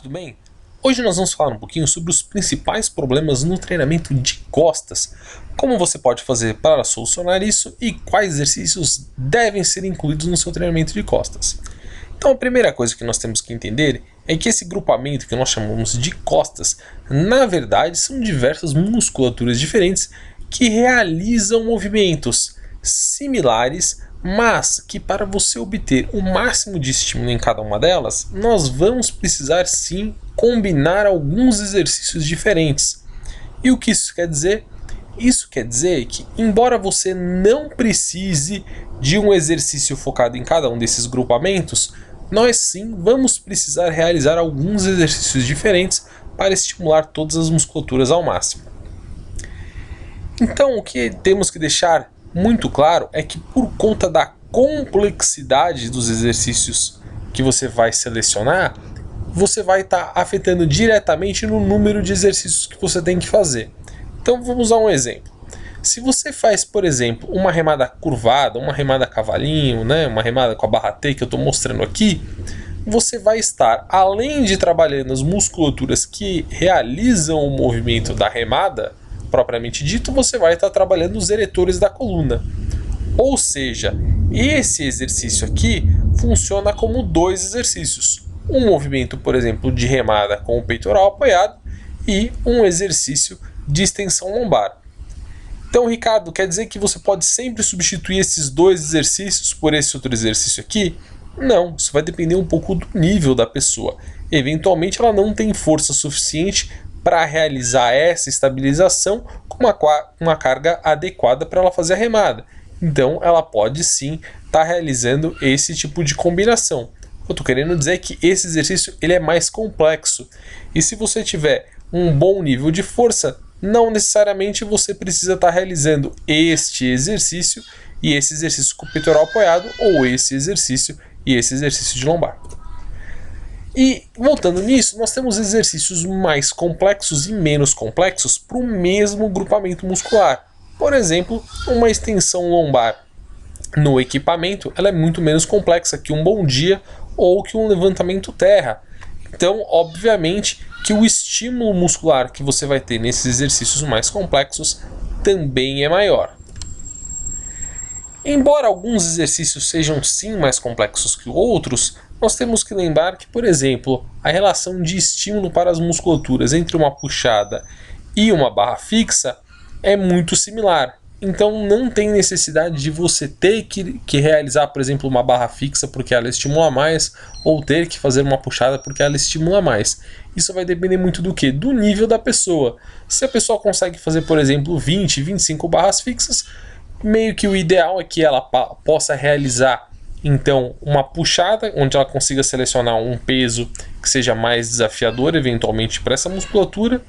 tudo bem? Hoje nós vamos falar um pouquinho sobre os principais problemas no treinamento de costas, como você pode fazer para solucionar isso e quais exercícios devem ser incluídos no seu treinamento de costas. Então a primeira coisa que nós temos que entender é que esse grupamento que nós chamamos de costas, na verdade são diversas musculaturas diferentes que realizam movimentos similares, mas que para você obter o máximo de estímulo em cada uma delas, nós vamos precisar sim combinar alguns exercícios diferentes. E o que isso quer dizer? Isso quer dizer que, embora você não precise de um exercício focado em cada um desses grupamentos, nós sim vamos precisar realizar alguns exercícios diferentes para estimular todas as musculaturas ao máximo. Então, o que temos que deixar muito claro é que, por conta da complexidade dos exercícios que você vai selecionar, você vai estar afetando diretamente no número de exercícios que você tem que fazer. Então vamos usar um exemplo. Se você faz, por exemplo, uma remada curvada, uma remada cavalinho, uma remada com a barra T que eu estou mostrando aqui, você vai estar, além de trabalhando as musculaturas que realizam o movimento da remada, propriamente dito, você vai estar trabalhando os eretores da coluna. Ou seja, esse exercício aqui funciona como dois exercícios. Um movimento, por exemplo, de remada com o peitoral apoiado e um exercício de extensão lombar. Então, Ricardo, quer dizer que você pode sempre substituir esses dois exercícios por esse outro exercício aqui? Não, isso vai depender um pouco do nível da pessoa. Eventualmente ela não tem força suficiente para realizar essa estabilização com uma carga adequada para ela fazer a remada. Então ela pode sim estar realizando esse tipo de combinação. Eu estou querendo dizer que esse exercício ele é mais complexo. E se você tiver um bom nível de força, não necessariamente você precisa estar realizando este exercício e esse exercício com o peitoral apoiado, ou esse exercício e esse exercício de lombar. E voltando nisso, nós temos exercícios mais complexos e menos complexos para o mesmo grupamento muscular. Por exemplo, uma extensão lombar no equipamento ela é muito menos complexa que um bom dia ou que um levantamento terra. Então, obviamente, que o estímulo muscular que você vai ter nesses exercícios mais complexos também é maior. Embora alguns exercícios sejam sim mais complexos que outros, nós temos que lembrar que, por exemplo, a relação de estímulo para as musculaturas entre uma puxada e uma barra fixa é muito similar. Então não tem necessidade de você ter que realizar, por exemplo, uma barra fixa porque ela estimula mais, ou ter que fazer uma puxada porque ela estimula mais. Isso vai depender muito do quê? Do nível da pessoa. Se a pessoa consegue fazer, por exemplo, 20, 25 barras fixas, meio que o ideal é que ela possa realizar então uma puxada, onde ela consiga selecionar um peso que seja mais desafiador eventualmente para essa musculatura,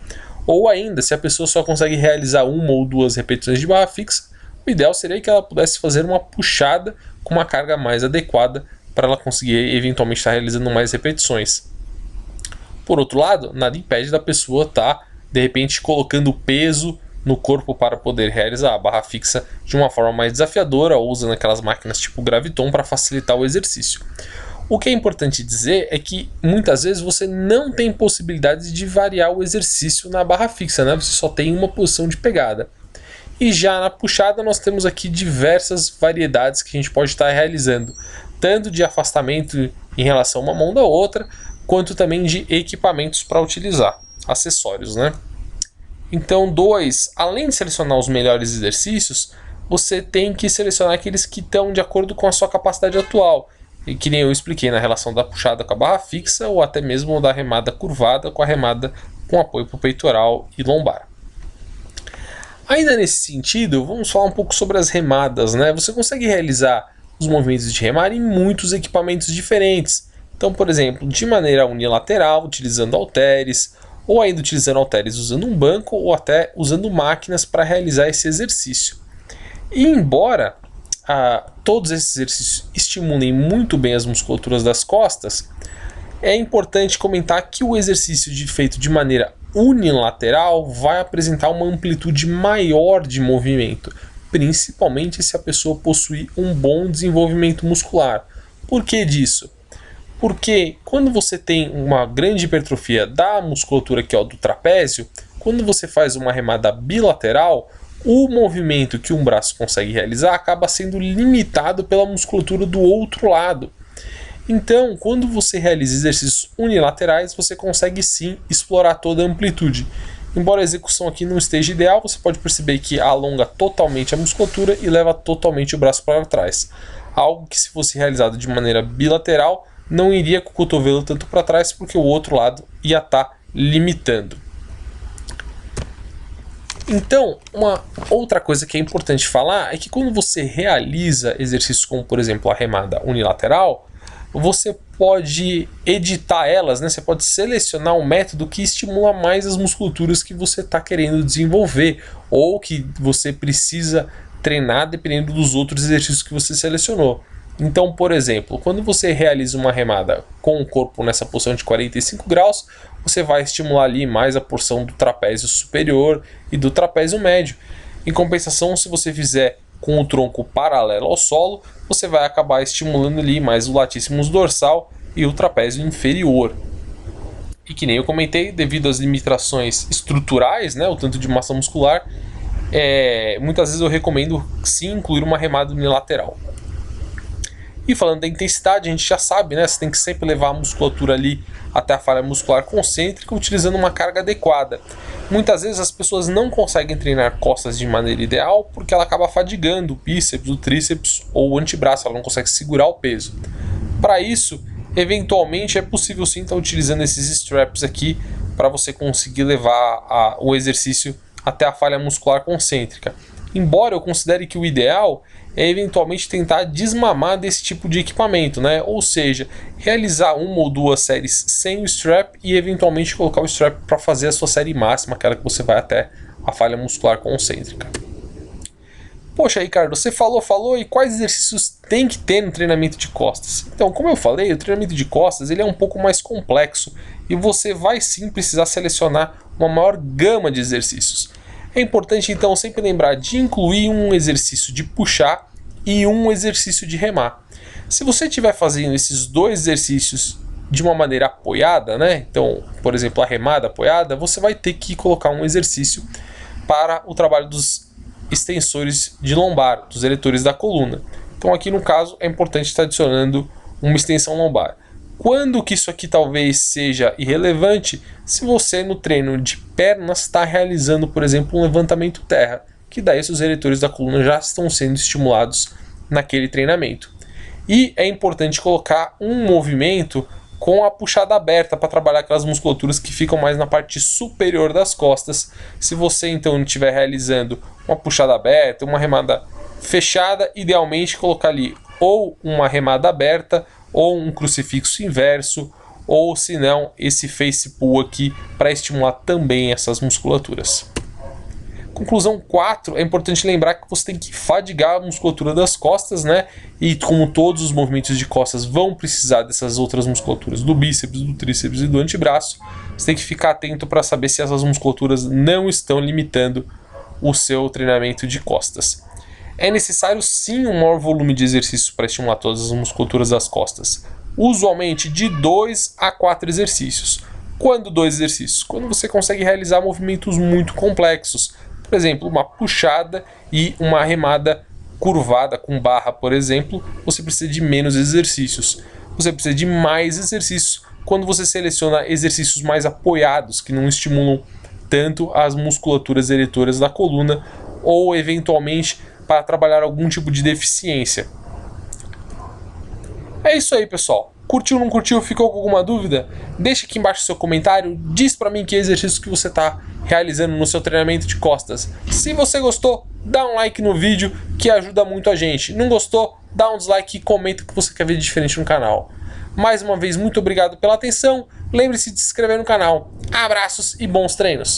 ou ainda, se a pessoa só consegue realizar uma ou duas repetições de barra fixa, o ideal seria que ela pudesse fazer uma puxada com uma carga mais adequada para ela conseguir eventualmente estar realizando mais repetições. Por outro lado, nada impede da pessoa estar de repente colocando peso no corpo para poder realizar a barra fixa de uma forma mais desafiadora, ou usando aquelas máquinas tipo Graviton para facilitar o exercício. O que é importante dizer é que muitas vezes você não tem possibilidade de variar o exercício na barra fixa, Você só tem uma posição de pegada. E já na puxada nós temos aqui diversas variedades que a gente pode estar realizando, tanto de afastamento em relação a uma mão da outra, quanto também de equipamentos para utilizar, acessórios, Então, além de selecionar os melhores exercícios, você tem que selecionar aqueles que estão de acordo com a sua capacidade atual. E que nem eu expliquei na relação da puxada com a barra fixa, ou até mesmo da remada curvada com a remada com apoio para o peitoral e lombar. Ainda nesse sentido, vamos falar um pouco sobre as remadas, Você consegue realizar os movimentos de remada em muitos equipamentos diferentes. Então, por exemplo, de maneira unilateral, utilizando halteres, ou ainda utilizando halteres usando um banco, ou até usando máquinas para realizar esse exercício. E embora todos esses exercícios estimulem muito bem as musculaturas das costas, é importante comentar que o exercício feito de maneira unilateral vai apresentar uma amplitude maior de movimento, principalmente se a pessoa possuir um bom desenvolvimento muscular. Por que disso? Porque quando você tem uma grande hipertrofia da musculatura aqui, ó, do trapézio, quando você faz uma remada bilateral, o movimento que um braço consegue realizar acaba sendo limitado pela musculatura do outro lado. Então, quando você realiza exercícios unilaterais, você consegue sim explorar toda a amplitude. Embora a execução aqui não esteja ideal, você pode perceber que alonga totalmente a musculatura e leva totalmente o braço para trás. Algo que, se fosse realizado de maneira bilateral, não iria com o cotovelo tanto para trás, porque o outro lado ia estar limitando. Então, uma outra coisa que é importante falar é que quando você realiza exercícios como, por exemplo, a remada unilateral, você pode editar elas, né? Você pode selecionar um método que estimula mais as musculaturas que você está querendo desenvolver ou que você precisa treinar dependendo dos outros exercícios que você selecionou. Então, por exemplo, quando você realiza uma remada com o corpo nessa posição de 45 graus, você vai estimular ali mais a porção do trapézio superior e do trapézio médio. Em compensação, se você fizer com o tronco paralelo ao solo, você vai acabar estimulando ali mais o latissimus dorsal e o trapézio inferior. E que nem eu comentei, devido às limitações estruturais, né, o tanto de massa muscular, muitas vezes eu recomendo sim incluir uma remada unilateral. E falando da intensidade, a gente já sabe, né? Você tem que sempre levar a musculatura ali até a falha muscular concêntrica, utilizando uma carga adequada. Muitas vezes as pessoas não conseguem treinar costas de maneira ideal porque ela acaba fadigando o bíceps, o tríceps ou o antebraço, ela não consegue segurar o peso. Para isso, eventualmente é possível sim estar utilizando esses straps aqui para você conseguir levar o exercício até a falha muscular concêntrica. Embora eu considere que o ideal é eventualmente tentar desmamar desse tipo de equipamento, né? Ou seja, realizar uma ou duas séries sem o strap e eventualmente colocar o strap para fazer a sua série máxima, aquela que você vai até a falha muscular concêntrica. Poxa, Ricardo, você falou e quais exercícios tem que ter no treinamento de costas? Então, como eu falei, o treinamento de costas ele é um pouco mais complexo e você vai sim precisar selecionar uma maior gama de exercícios. É importante então sempre lembrar de incluir um exercício de puxar e um exercício de remar. Se você estiver fazendo esses dois exercícios de uma maneira apoiada, né? Então, por exemplo, a remada apoiada, você vai ter que colocar um exercício para o trabalho dos extensores de lombar, dos eretores da coluna. Então aqui no caso é importante estar adicionando uma extensão lombar. Quando que isso aqui talvez seja irrelevante? Se você no treino de pernas está realizando, por exemplo, um levantamento terra, que daí seus eretores da coluna já estão sendo estimulados naquele treinamento. E é importante colocar um movimento com a puxada aberta para trabalhar aquelas musculaturas que ficam mais na parte superior das costas. Se você então estiver realizando uma puxada aberta, uma remada fechada, idealmente colocar ali ou uma remada aberta ou um crucifixo inverso, ou se não, esse face pull aqui para estimular também essas musculaturas. Conclusão 4, é importante lembrar que você tem que fadigar a musculatura das costas, né? E como todos os movimentos de costas vão precisar dessas outras musculaturas, do bíceps, do tríceps e do antebraço, você tem que ficar atento para saber se essas musculaturas não estão limitando o seu treinamento de costas. É necessário sim um maior volume de exercícios para estimular todas as musculaturas das costas. Usualmente de 2 a 4 exercícios. Quando 2 exercícios? Quando você consegue realizar movimentos muito complexos. Por exemplo, uma puxada e uma remada curvada com barra, por exemplo, você precisa de menos exercícios. Você precisa de mais exercícios quando você seleciona exercícios mais apoiados, que não estimulam tanto as musculaturas eretoras da coluna, ou eventualmente para trabalhar algum tipo de deficiência. É isso aí, pessoal. Curtiu, não curtiu? Ficou com alguma dúvida? Deixa aqui embaixo seu comentário. Diz pra mim que exercício que você está realizando no seu treinamento de costas. Se você gostou, dá um like no vídeo que ajuda muito a gente. Não gostou? Dá um dislike e comenta o que você quer ver de diferente no canal. Mais uma vez, muito obrigado pela atenção. Lembre-se de se inscrever no canal. Abraços e bons treinos!